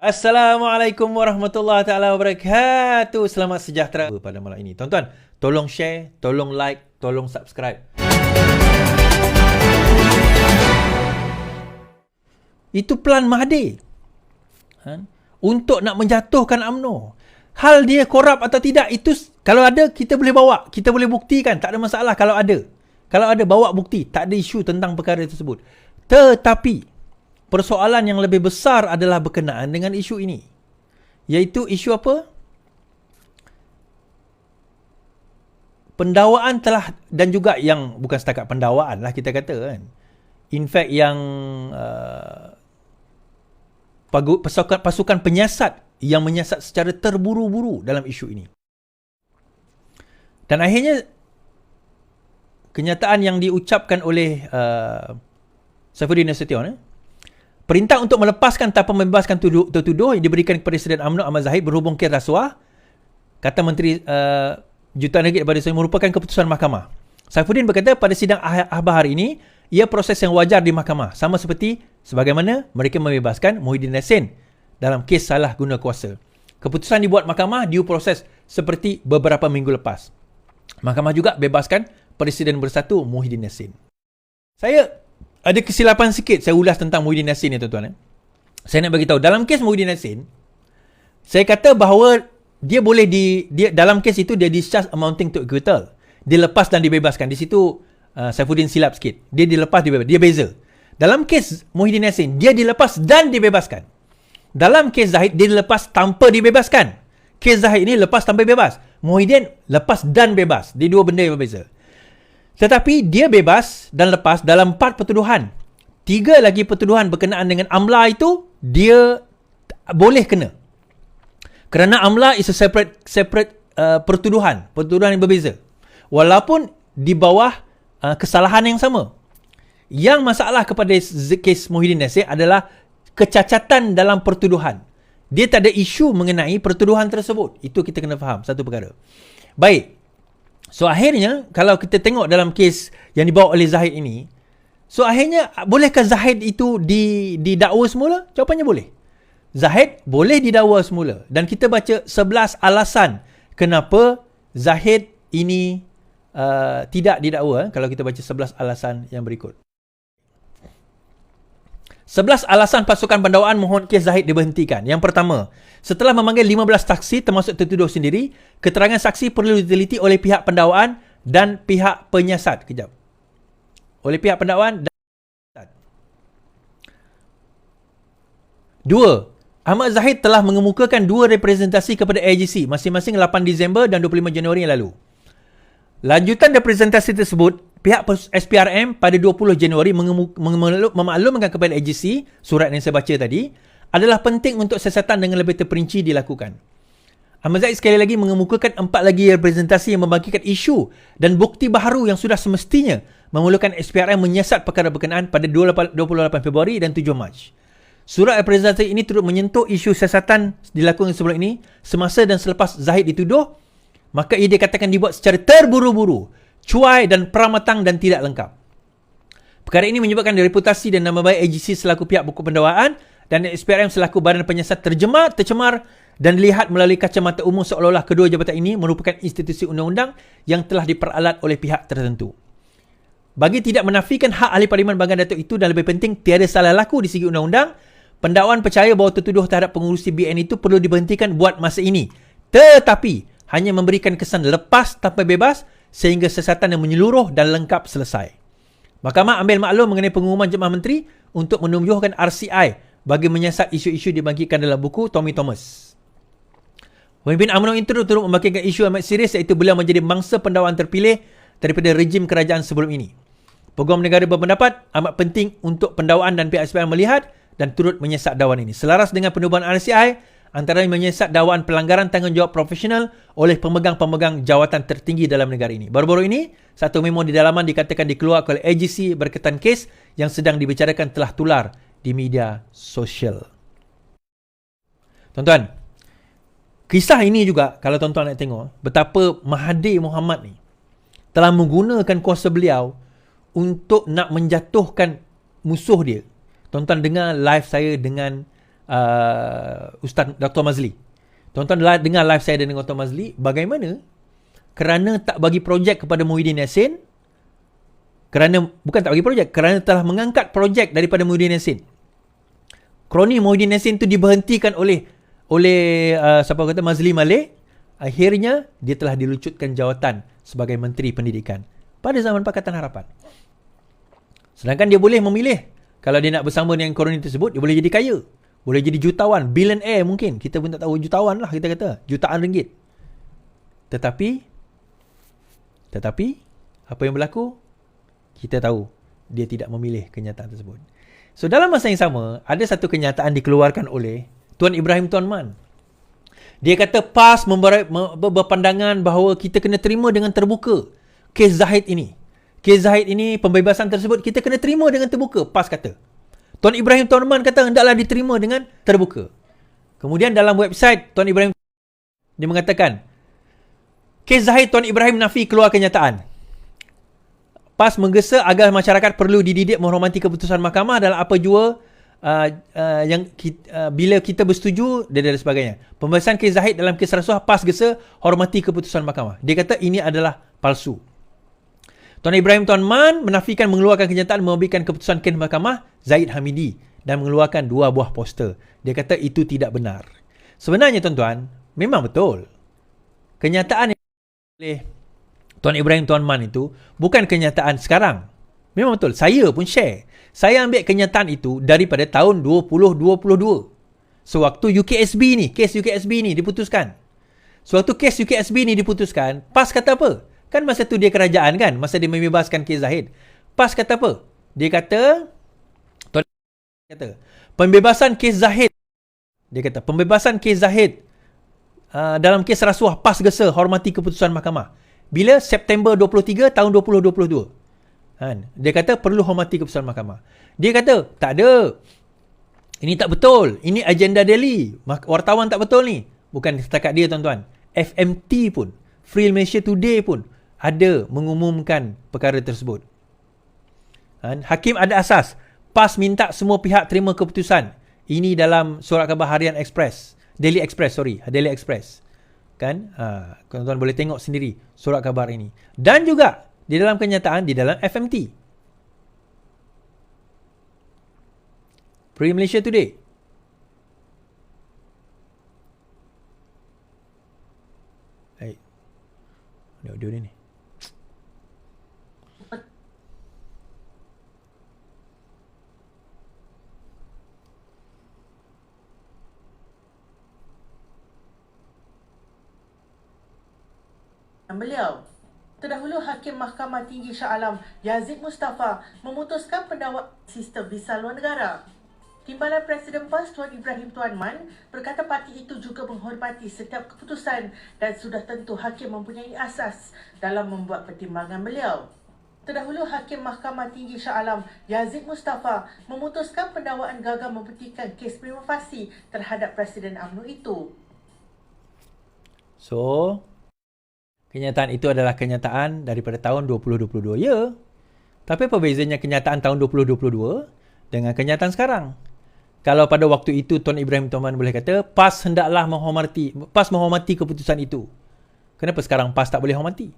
Assalamualaikum warahmatullahi taala wabarakatuh. Selamat sejahtera pada malam ini. Tuan-tuan, tolong share, tolong like, tolong subscribe. Itu plan Mahathir. Untuk nak menjatuhkan UMNO. Hal dia korup atau tidak, itu kalau ada kita boleh bawa, kita boleh buktikan, tak ada masalah kalau ada. Kalau ada, bawa bukti, tak ada isu tentang perkara tersebut. Tetapi persoalan yang lebih besar adalah berkenaan dengan isu ini. Iaitu isu apa? Pendakwaan telah, dan juga yang bukan setakat pendakwaan lah kita kata kan. In fact yang pasukan penyiasat yang menyiasat secara terburu-buru dalam isu ini. Dan akhirnya kenyataan yang diucapkan oleh Saifuddin Nasution, perintah untuk melepaskan tanpa membebaskan tertuduh yang diberikan kepada Presiden UMNO Ahmad Zahid berhubung kes rasuah, kata Menteri jutaan ringgit kepada saya, merupakan keputusan mahkamah. Saifuddin berkata pada sidang akhbar hari ini, ia proses yang wajar di mahkamah, sama seperti sebagaimana mereka membebaskan Muhyiddin Yassin dalam kes salah guna kuasa. Keputusan dibuat mahkamah diproses seperti beberapa minggu lepas. Mahkamah juga bebaskan Presiden Bersatu Muhyiddin Yassin. Saya ada kesilapan sikit saya ulas tentang Muhyiddin Yassin ni tuan-tuan. Saya nak bagi tahu dalam kes Muhyiddin Yassin, saya kata bahawa dia boleh dia dalam kes itu dia discharge amounting to acquittal. Dia lepas dan dibebaskan. Di situ Saifuddin silap sikit. Dia dilepas dibebas. Dia beza. Dalam kes Muhyiddin Yassin, dia dilepas dan dibebaskan. Dalam kes Zahid, dia dilepas tanpa dibebaskan. Kes Zahid ini lepas tanpa bebas. Muhyiddin lepas dan bebas. Dia dua benda yang berbeza. Tetapi dia bebas dan lepas dalam 4 pertuduhan. 3 lagi pertuduhan berkenaan dengan amla itu, dia boleh kena. Kerana amla is a separate pertuduhan yang berbeza. Walaupun di bawah kesalahan yang sama. Yang masalah kepada kes Muhyiddin Yassin adalah kecacatan dalam pertuduhan. Dia tak ada isu mengenai pertuduhan tersebut. Itu kita kena faham, satu perkara. Baik. So akhirnya, kalau kita tengok dalam kes yang dibawa oleh Zahid ini, so akhirnya, bolehkah Zahid itu didakwa semula? Jawapannya boleh. Zahid boleh didakwa semula. Dan kita baca 11 alasan kenapa Zahid ini tidak didakwa. Kalau kita baca 11 alasan yang berikut. 11 alasan pasukan pendakwaan mohon kes Zahid diberhentikan. Yang pertama, setelah memanggil 15 saksi termasuk tertuduh sendiri, keterangan saksi perlu diteliti oleh pihak pendakwaan dan pihak penyiasat. Oleh pihak pendakwaan dan penyiasat. 2. Ahmad Zahid telah mengemukakan 2 representasi kepada AIGC masing-masing 8 Disember dan 25 Januari yang lalu. Lanjutan representasi tersebut, pihak SPRM pada 20 Januari memaklumkan kepada AIGC, surat yang saya baca tadi, adalah penting untuk siasatan dengan lebih terperinci dilakukan. Ahmad Zahid sekali lagi mengemukakan 4 lagi representasi yang membagikan isu dan bukti baharu yang sudah semestinya memerlukan SPRM menyiasat perkara berkenaan pada 28 Februari dan 7 Mac. Surat representasi ini turut menyentuh isu siasatan dilakukan sebelum ini, semasa dan selepas Zahid dituduh, maka ia dikatakan dibuat secara terburu-buru, cuai dan pramatang dan tidak lengkap. Perkara ini menyebabkan reputasi dan nama baik AIGC selaku pihak buku pendakwaan dan SPRM selaku badan penyiasat tercemar dan dilihat melalui kacamata umum seolah-olah kedua jabatan ini merupakan institusi undang-undang yang telah diperalat oleh pihak tertentu. Bagi tidak menafikan hak ahli parlimen bahagian Datuk itu dan lebih penting tiada salah laku di segi undang-undang, pendakwaan percaya bahawa tertuduh terhadap pengurusi BN itu perlu diberhentikan buat masa ini. Tetapi hanya memberikan kesan lepas tanpa bebas sehingga siasatan yang menyeluruh dan lengkap selesai. Mahkamah ambil maklum mengenai pengumuman Jemaah Menteri untuk menunjukkan RCI bagi menyiasat isu-isu dibangkitkan dalam buku Tommy Thomas. Pemimpin UMNO itu turut membangkitkan isu amat serius iaitu beliau menjadi mangsa pendakwaan terpilih daripada rejim kerajaan sebelum ini. Peguam negara berpendapat amat penting untuk pendakwaan dan pihak SPRM melihat dan turut menyiasat dakwaan ini. Selaras dengan penubuhan RCI, antara menyiasat dakwaan pelanggaran tanggungjawab profesional oleh pemegang-pemegang jawatan tertinggi dalam negara ini. Baru-baru ini, satu memo di dalaman dikatakan dikeluarkan oleh AIGC berkaitan kes yang sedang dibicarakan telah tular di media sosial. Tuan-tuan, kisah ini juga, kalau tuan-tuan nak tengok, betapa Mahathir Mohamad ni telah menggunakan kuasa beliau untuk nak menjatuhkan musuh dia. Tuan-tuan dengar live saya dengan Ustaz Dr. Mazli. Tuan-tuan dengar live saya dengan Dr. Mazli, bagaimana kerana tak bagi projek kepada Muhyiddin Yassin, bukan tak bagi projek, kerana telah mengangkat projek daripada Muhyiddin Yassin. Kroni Muhyiddin Yassin tu diberhentikan oleh siapa kata Mazli Malik, akhirnya dia telah dilucutkan jawatan sebagai Menteri Pendidikan pada zaman Pakatan Harapan. Sedangkan dia boleh memilih, kalau dia nak bersama dengan kroni tersebut, dia boleh jadi kaya, boleh jadi jutawan, billionaire mungkin, kita pun tak tahu, jutawan lah kita kata, jutaan ringgit. Tetapi apa yang berlaku? Kita tahu dia tidak memilih kenyataan tersebut. So dalam masa yang sama, ada satu kenyataan dikeluarkan oleh Tuan Ibrahim Tuan Man. Dia kata PAS berpandangan bahawa kita kena terima dengan terbuka kes Zahid ini. Kes Zahid ini, pembebasan tersebut kita kena terima dengan terbuka, PAS kata. Tuan Ibrahim Tuan Man kata hendaklah diterima dengan terbuka. Kemudian dalam website Tuan Ibrahim, dia mengatakan kes Zahid, Tuan Ibrahim nafi keluar kenyataan. PAS menggesa agar masyarakat perlu dididik menghormati keputusan mahkamah dalam apa jua bila kita bersetuju dan sebagainya. Pembahasan kes Zahid dalam kes rasuah, PAS gesa hormati keputusan mahkamah. Dia kata ini adalah palsu. Tuan Ibrahim Tuan Man menafikan mengeluarkan kenyataan memberikan keputusan kes mahkamah Zahid Hamidi dan mengeluarkan 2 buah poster. Dia kata itu tidak benar. Sebenarnya tuan-tuan, memang betul. Kenyataan yang oleh Tuan Ibrahim Tuan Man itu bukan kenyataan sekarang. Memang betul. Saya pun share. Saya ambil kenyataan itu daripada tahun 2022. Sewaktu UKSB ni, kes UKSB ni diputuskan. Sewaktu kes UKSB ni diputuskan, PAS kata apa? Kan masa tu dia kerajaan kan? Masa dia membebaskan kes Zahid. PAS kata apa? Dia kata, pembebasan kes Zahid. Dia kata, pembebasan kes Zahid dalam kes rasuah, PAS gesa hormati keputusan mahkamah. Bila? September 23 tahun 2022. Dia kata perlu hormati keputusan mahkamah. Dia kata tak ada. Ini tak betul. Ini agenda Delhi. Wartawan tak betul ni. Bukan setakat dia tuan-tuan. FMT pun, Free Malaysia Today pun ada mengumumkan perkara tersebut. Hakim ada asas. PAS minta semua pihak terima keputusan. Ini dalam surat khabar harian Express. Daily Express. Kan? Tuan-tuan boleh tengok sendiri surat khabar ini. Dan juga di dalam kenyataan di dalam FMT, Free Malaysia Today. Ada audio dia ni. Beliau, terdahulu Hakim Mahkamah Tinggi Shah Alam Yazid Mustafa memutuskan pendakwaan sistem visa luar negara. Timbalan Presiden PAS Tuan Ibrahim Tuan Man berkata parti itu juga menghormati setiap keputusan dan sudah tentu Hakim mempunyai asas dalam membuat pertimbangan beliau. Terdahulu Hakim Mahkamah Tinggi Shah Alam Yazid Mustafa memutuskan pendakwaan gagal membuktikan kes prima facie terhadap Presiden UMNO itu. So, kenyataan itu adalah kenyataan daripada tahun 2022, ya. Tapi apa bezanya kenyataan tahun 2022 dengan kenyataan sekarang? Kalau pada waktu itu Tuan Ibrahim Tuan Man boleh kata PAS hendaklah menghormati keputusan itu. Kenapa sekarang PAS tak boleh hormati?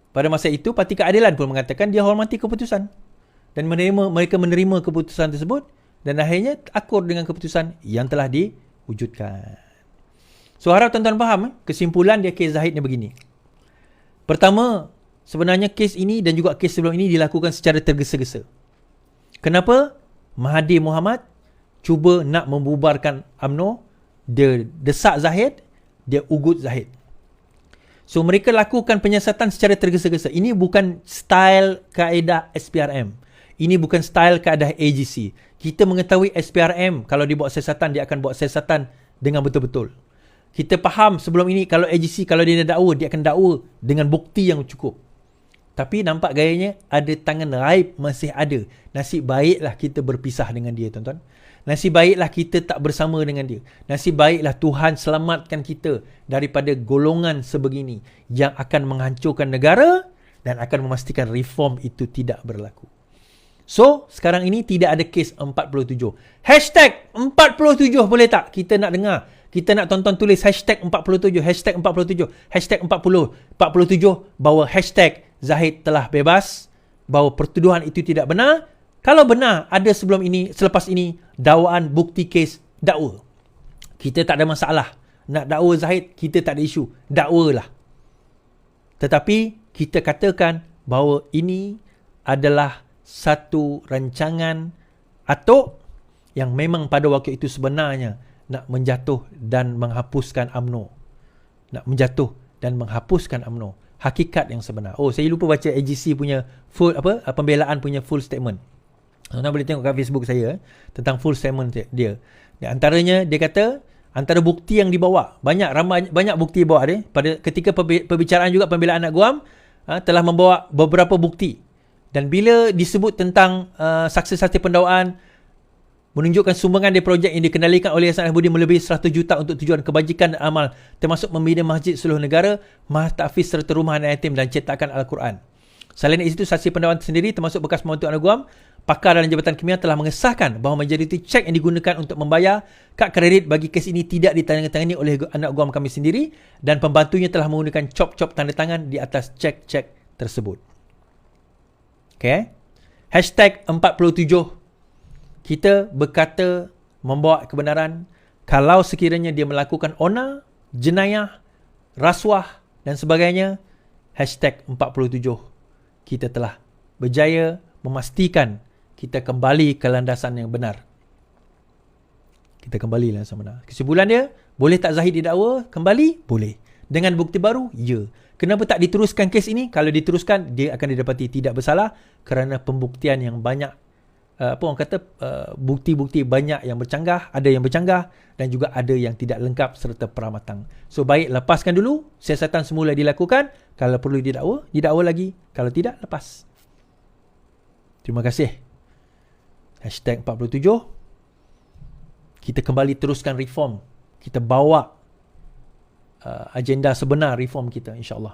Pada masa itu Parti Keadilan pun mengatakan dia hormati keputusan dan mereka menerima keputusan tersebut dan akhirnya akur dengan keputusan yang telah diwujudkan. So harap tuan-tuan faham kesimpulan dia kes Zahid ni begini. Pertama, sebenarnya kes ini dan juga kes sebelum ini dilakukan secara tergesa-gesa. Kenapa? Mahathir Mohamad cuba nak membubarkan UMNO, dia desak Zahid, dia ugut Zahid. So mereka lakukan penyiasatan secara tergesa-gesa. Ini bukan style kaedah SPRM. Ini bukan style kaedah AGC. Kita mengetahui SPRM kalau dia buat siasatan, dia akan buat siasatan dengan betul-betul. Kita faham sebelum ini kalau AGC, kalau dia nak dakwa, dia akan dakwa dengan bukti yang cukup. Tapi nampak gayanya ada tangan raib masih ada. Nasib baiklah kita berpisah dengan dia, tuan-tuan. Nasib baiklah kita tak bersama dengan dia. Nasib baiklah Tuhan selamatkan kita daripada golongan sebegini yang akan menghancurkan negara dan akan memastikan reform itu tidak berlaku. So, sekarang ini tidak ada kes 47. Hashtag 47 boleh tak? Kita nak dengar. Kita nak tonton tulis hashtag 47, hashtag 47, hashtag 40, 47, bahawa hashtag Zahid telah bebas, bahawa pertuduhan itu tidak benar. Kalau benar, ada selepas ini, dakwaan bukti kes dakwa. Kita tak ada masalah. Nak dakwa Zahid, kita tak ada isu. Dakwalah. Tetapi, kita katakan bahawa ini adalah satu rancangan atok yang memang pada waktu itu sebenarnya nak menjatuh dan menghapuskan UMNO. Nak menjatuh dan menghapuskan UMNO. Hakikat yang sebenar. Oh, saya lupa baca AGC punya full pembelaan punya full statement. Tuan-tuan boleh tengok kat Facebook saya tentang full statement dia. Di antaranya dia kata antara bukti yang dibawa, banyak bukti dibawa dia. Pada ketika perbicaraan juga pembelaan anak Guam telah membawa beberapa bukti. Dan bila disebut tentang saksi-saksi pendakwaan menunjukkan sumbangan dari projek yang dikendalikan oleh Yayasan Al-Budi melebihi 100 juta untuk tujuan kebajikan dan amal, termasuk membina masjid seluruh negara, mahtahfiz serta rumah anak yatim dan cetakan Al-Quran. Selain itu, saksi pendakwaan sendiri termasuk bekas pembantu anak Guam, pakar dalam Jabatan Kimia telah mengesahkan bahawa majoriti cek yang digunakan untuk membayar kad kredit bagi kes ini tidak ditandatangani oleh anak Guam kami sendiri dan pembantunya telah menggunakan cop-cop tanda tangan di atas cek-cek tersebut. Okay. Hashtag 47. Kita berkata membawa kebenaran kalau sekiranya dia melakukan onar, jenayah, rasuah dan sebagainya. Hashtag 47. Kita telah berjaya memastikan kita kembali ke landasan yang benar. Kita kembali ke landasan benar. Kesimpulan dia, boleh tak Zahid didakwa? Kembali? Boleh. Dengan bukti baru? Ya. Kenapa tak diteruskan kes ini? Kalau diteruskan, dia akan didapati tidak bersalah kerana pembuktian yang banyak, bukti-bukti banyak yang bercanggah, ada yang bercanggah dan juga ada yang tidak lengkap serta peramatang. So, baik lepaskan dulu, siasatan semula dilakukan, kalau perlu didakwa lagi, kalau tidak, lepas. Terima kasih. Hashtag 47. Kita kembali teruskan reform. Kita bawa agenda sebenar reform kita, insyaAllah.